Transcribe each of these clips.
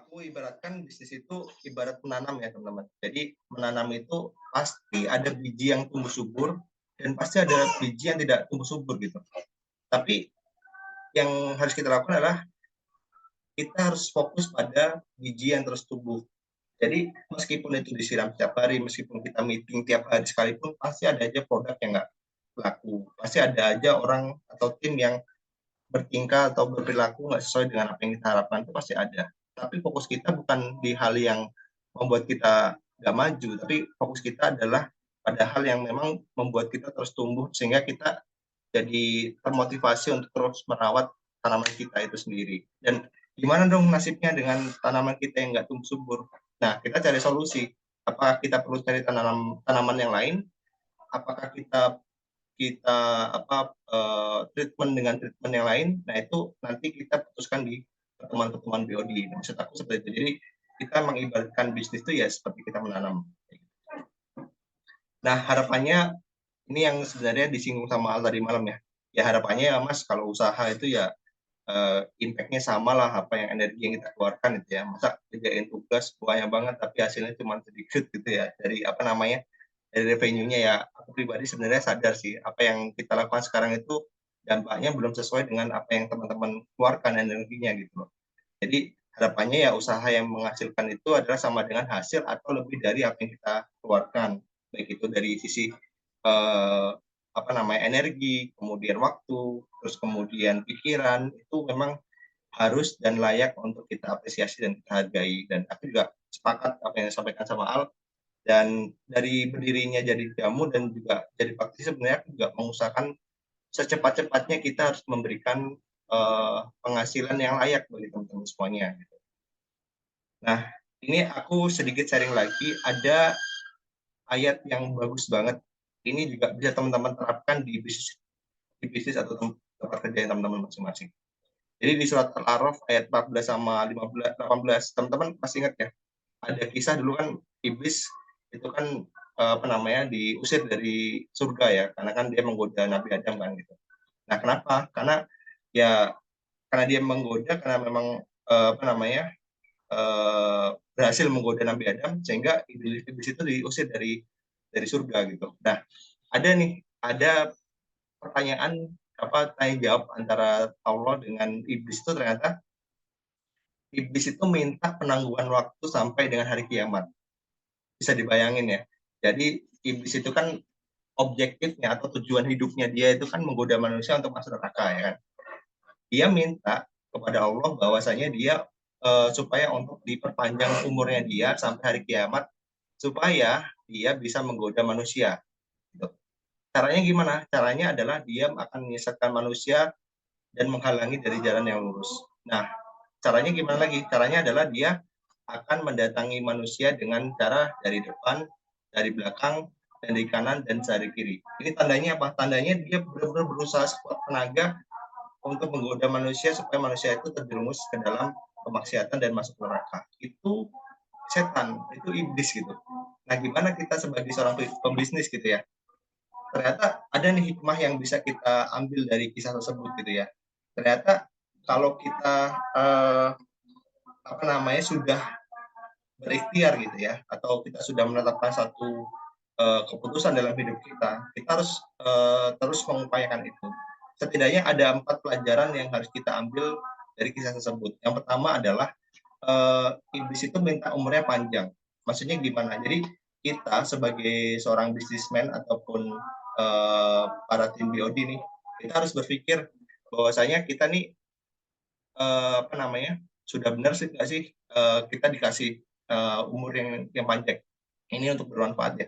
aku ibaratkan bisnis itu ibarat menanam ya teman-teman. Jadi menanam itu pasti ada biji yang tumbuh subur dan pasti ada biji yang tidak tumbuh subur gitu. Tapi yang harus kita lakukan adalah kita harus fokus pada biji yang terus tumbuh. Jadi meskipun itu disiram setiap hari, meskipun kita meeting tiap hari sekalipun, pasti ada aja produk yang nggak laku. Pasti ada aja orang atau tim yang bertingkah atau berperilaku nggak sesuai dengan apa yang kita harapkan, itu pasti ada. Tapi fokus kita bukan di hal yang membuat kita nggak maju, tapi fokus kita adalah pada hal yang memang membuat kita terus tumbuh sehingga kita jadi termotivasi untuk terus merawat tanaman kita itu sendiri. Dan gimana dong nasibnya dengan tanaman kita yang nggak tumbuh subur? Nah, kita cari solusi. Apakah kita perlu cari tanaman yang lain? Apakah kita kita treatment dengan treatment yang lain? Nah, itu nanti kita putuskan di pertemuan-pertemuan BOD. Nah, maksud aku seperti itu. Jadi kita mengibaratkan bisnis itu ya seperti kita menanam. Nah, harapannya ini yang sebenarnya disinggung sama Al tadi malam ya. Ya harapannya ya Mas kalau usaha itu ya impact-nya sama lah apa yang energi yang kita keluarkan itu ya. Masa kerjain tugas banyak banget tapi hasilnya cuma sedikit gitu ya. Dari apa namanya? Dari revenue-nya ya. Aku pribadi sebenarnya sadar sih apa yang kita lakukan sekarang itu dampaknya belum sesuai dengan apa yang teman-teman keluarkan energinya gitu loh. Jadi harapannya ya usaha yang menghasilkan itu adalah sama dengan hasil atau lebih dari apa yang kita keluarkan. Baik itu dari sisi apa namanya energi, kemudian waktu, terus kemudian pikiran itu memang harus dan layak untuk kita apresiasi dan kita hargai. Dan aku juga sepakat apa yang disampaikan sama Al, dan dari berdirinya jadi jamu dan juga jadi praktisi sebenarnya aku juga mengusahakan secepat-cepatnya kita harus memberikan penghasilan yang layak bagi teman-teman semuanya. Nah, ini aku sedikit sharing lagi, ada ayat yang bagus banget. Ini juga bisa teman-teman terapkan di bisnis atau tempat kerja teman-teman masing-masing. Jadi di surat Al-A'raf ayat 14 sama 15, 18, teman-teman masih ingat ya? Ada kisah dulu kan iblis itu kan apa namanya diusir dari surga ya, karena kan dia menggoda Nabi Adam kan gitu. Nah, kenapa? Karena dia menggoda karena memang apa namanya berhasil menggoda Nabi Adam sehingga iblis itu diusir dari surga gitu. Nah, ada pertanyaan apa tanya jawab antara Allah dengan iblis itu ternyata iblis itu minta penangguhan waktu sampai dengan hari kiamat. Bisa dibayangin ya. Jadi iblis itu kan objektifnya atau tujuan hidupnya dia itu kan menggoda manusia untuk masuk neraka ya kan. Dia minta kepada Allah bahwasanya dia supaya untuk diperpanjang umurnya dia sampai hari kiamat supaya dia bisa menggoda manusia. Gitu. Caranya gimana? Caranya adalah dia akan menyesatkan manusia dan menghalangi dari jalan yang lurus. Nah, caranya gimana lagi? Caranya adalah dia akan mendatangi manusia dengan cara dari depan, dari belakang, dari kanan, dan dari kiri. Ini tandanya apa? Tandanya dia benar-benar berusaha sekuat tenaga untuk menggoda manusia supaya manusia itu terjerumus ke dalam kemaksiatan dan masuk neraka. Itu setan, itu iblis gitu. Nah, gimana kita sebagai seorang pembisnis gitu ya? Ternyata ada nih hikmah yang bisa kita ambil dari kisah tersebut gitu ya. Ternyata kalau kita apa namanya sudah berikhtiar gitu ya, atau kita sudah menetapkan satu keputusan dalam hidup kita, kita harus terus mengupayakan itu. Setidaknya ada 4 pelajaran yang harus kita ambil dari kisah tersebut. Yang pertama adalah iblis itu minta umurnya panjang. Maksudnya gimana? Jadi kita sebagai seorang bisnismen ataupun para tim BOD nih, kita harus berpikir bahwasanya kita nih apa namanya sudah benar sih nggak sih kita dikasih umur yang panjang ini untuk bermanfaat ya.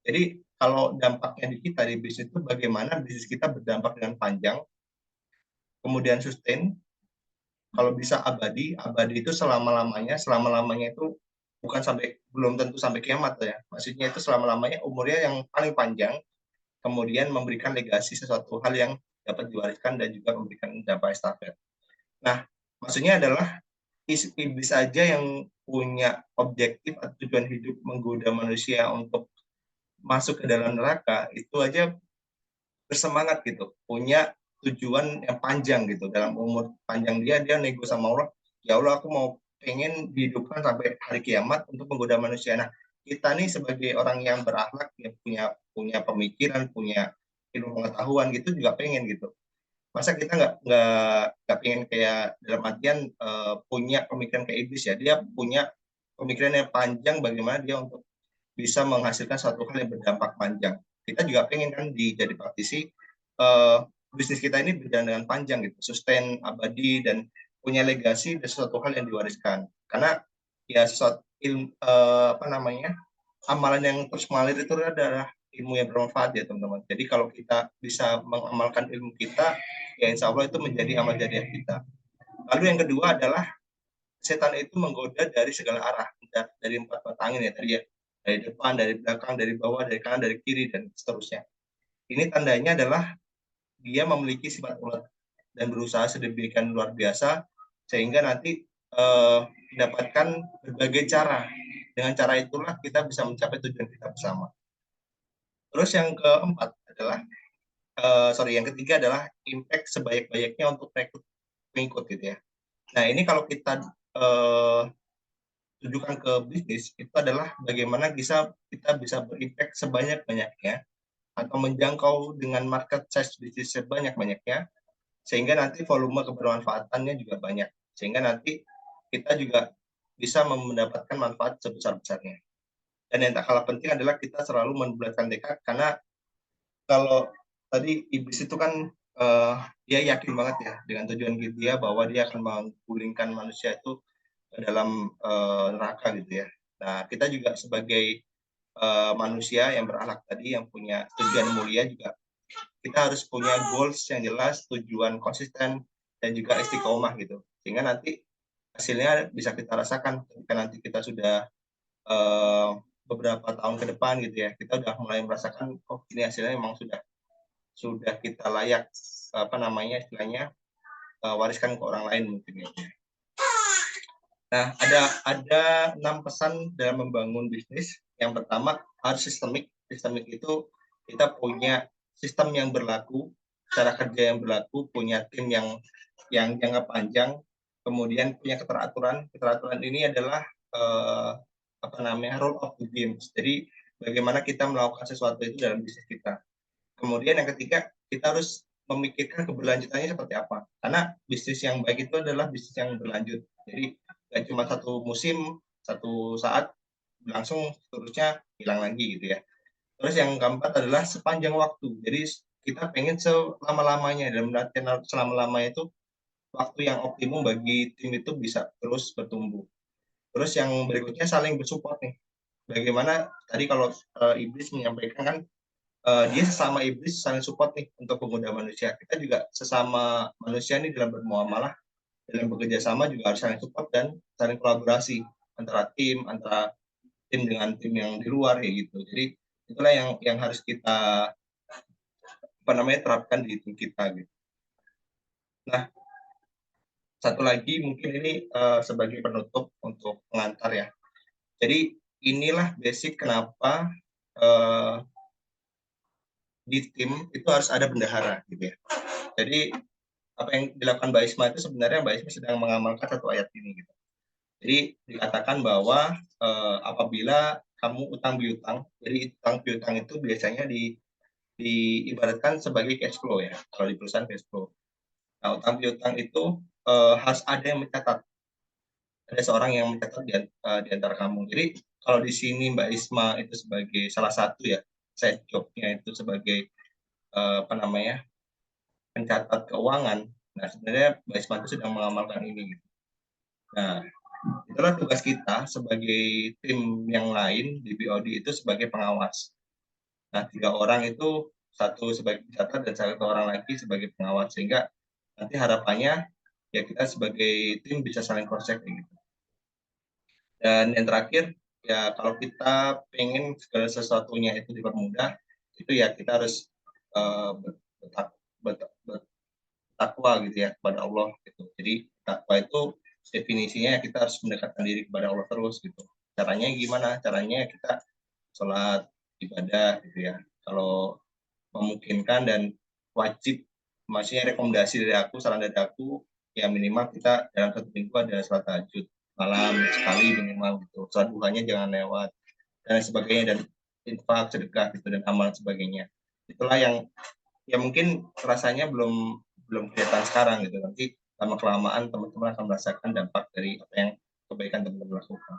Jadi kalau dampaknya di kita di bisnis itu bagaimana bisnis kita berdampak dengan panjang, kemudian sustain, kalau bisa abadi, abadi itu selama-lamanya itu bukan sampai belum tentu sampai kiamat ya. Maksudnya itu selama-lamanya umurnya yang paling panjang, kemudian memberikan legasi sesuatu hal yang dapat diwariskan dan juga memberikan dampak estafet. Nah, maksudnya adalah iblis saja yang punya objektif atau tujuan hidup menggoda manusia untuk masuk ke dalam neraka, itu aja bersemangat gitu, punya tujuan yang panjang gitu. Dalam umur panjang dia nego sama Allah, ya Allah aku mau pengen dihidupkan sampai hari kiamat untuk menggoda manusia. Nah, kita nih sebagai orang yang berakhlak, yang punya pemikiran, punya ilmu pengetahuan gitu juga pengen gitu. Masa kita nggak pengen kayak dalam artian punya pemikiran kayak iblis ya. Dia punya pemikiran yang panjang bagaimana dia untuk bisa menghasilkan suatu hal yang berdampak panjang. Kita juga pengen kan jadi praktisi bisnis kita ini berjalan dengan panjang gitu, sustain abadi dan punya legasi dan sesuatu hal yang diwariskan. Karena ya sesuatu apa namanya amalan yang terus mengalir itu adalah ilmu yang bermanfaat ya teman-teman. Jadi kalau kita bisa mengamalkan ilmu kita, ya insya Allah itu menjadi amal jariah kita. Lalu yang kedua adalah setan itu menggoda dari segala arah, dari empat mata angin ya tadi ya, dari depan, dari belakang, dari bawah, dari kanan, dari kiri dan seterusnya. Ini tandanya adalah dia memiliki sifat ulet dan berusaha sedemikian luar biasa sehingga nanti mendapatkan berbagai cara. Dengan cara itulah kita bisa mencapai tujuan kita bersama. Terus yang keempat adalah yang ketiga adalah impact sebanyak-banyaknya untuk rekrut pengikut gitu ya. Nah ini kalau kita tujukan ke bisnis itu adalah bagaimana kita bisa berimpact sebanyak-banyaknya atau menjangkau dengan market size bisnis sebanyak-banyaknya sehingga nanti volume kebermanfaatannya juga banyak sehingga nanti kita juga bisa mendapatkan manfaat sebesar-besarnya. Dan yang tak kalah penting adalah kita selalu membulatkan tekad karena kalau tadi iblis itu kan dia yakin banget ya dengan tujuan dia bahwa dia akan menggulingkan manusia itu ke dalam neraka gitu ya. Nah, kita juga sebagai manusia yang berakhlak tadi, yang punya tujuan mulia juga, kita harus punya goals yang jelas, tujuan konsisten, dan juga istiqomah gitu. Sehingga nanti hasilnya bisa kita rasakan ketika nanti kita sudah beberapa tahun ke depan gitu ya, kita udah mulai merasakan, oh ini hasilnya memang sudah kita layak apa namanya istilahnya wariskan ke orang lain mungkin ya. Nah, ada 6 pesan dalam membangun bisnis. Yang pertama harus sistemik. Sistemik itu kita punya sistem yang berlaku, cara kerja yang berlaku, punya tim yang jangka panjang, kemudian punya keteraturan. Keteraturan ini adalah apa namanya rule of the game. Jadi bagaimana kita melakukan sesuatu itu dalam bisnis kita. Kemudian yang ketiga, kita harus memikirkan keberlanjutannya seperti apa. Karena bisnis yang baik itu adalah bisnis yang berlanjut. Jadi nggak cuma satu musim, satu saat langsung seterusnya hilang lagi gitu ya. Terus yang keempat adalah sepanjang waktu. Jadi kita pengen selama-lamanya, dalam artian selama-lamanya itu waktu yang optimum bagi tim itu bisa terus bertumbuh. Terus yang berikutnya saling bersupport nih. Bagaimana tadi kalau Iblis menyampaikan kan dia sesama iblis saling support nih untuk menggoda manusia. Kita juga sesama manusia nih dalam bermuamalah, dalam bekerja sama juga harus saling support dan saling kolaborasi antara tim dengan tim yang di luar ya gitu. Jadi itulah yang harus kita apa namanya terapkan di tim kita gitu. Nah, satu lagi mungkin ini sebagai penutup untuk pengantar ya. Jadi inilah basic kenapa di tim itu harus ada bendahara gitu ya. Jadi apa yang dilakukan Mbak Isma itu sebenarnya Mbak Isma sedang mengamalkan satu ayat ini gitu. Jadi dikatakan bahwa apabila kamu utang piutang, jadi utang piutang itu biasanya diibaratkan sebagai cash flow ya, kalau di perusahaan cash flow. Nah, utang piutang itu harus ada yang mencatat, ada seorang yang mencatat di antara kamu. Jadi kalau di sini Mbak Isma itu sebagai salah satu ya, saya jobnya itu sebagai apa namanya pencatat keuangan. Nah, sebenarnya Mbak Isma itu sedang mengamalkan ini. Gitu. Nah, itulah tugas kita sebagai tim yang lain di BOD itu sebagai pengawas. Nah, 3 orang itu satu sebagai pencatat dan satu orang lagi sebagai pengawas sehingga nanti harapannya ya kita sebagai tim bisa saling cross check gitu. Dan yang terakhir ya kalau kita pengen segala sesuatunya itu dipermudah itu ya kita harus bertakwa gitu ya kepada Allah gitu. Jadi takwa itu definisinya kita harus mendekatkan diri kepada Allah terus gitu. Caranya gimana? Caranya kita sholat, ibadah gitu ya. Kalau memungkinkan dan wajib, maksudnya rekomendasi dari aku, saran dari aku, ya minimal kita dalam 1 minggu ada sholat tahajud. malam sekali minimal gitu. Sholat duhanya jangan lewat dan sebagainya, dan infak, sedekah gitu dan amal sebagainya. Itulah yang ya mungkin rasanya belum belum kelihatan sekarang gitu. Nanti lama kelamaan teman-teman akan merasakan dampak dari apa yang kebaikan teman-teman lakukan.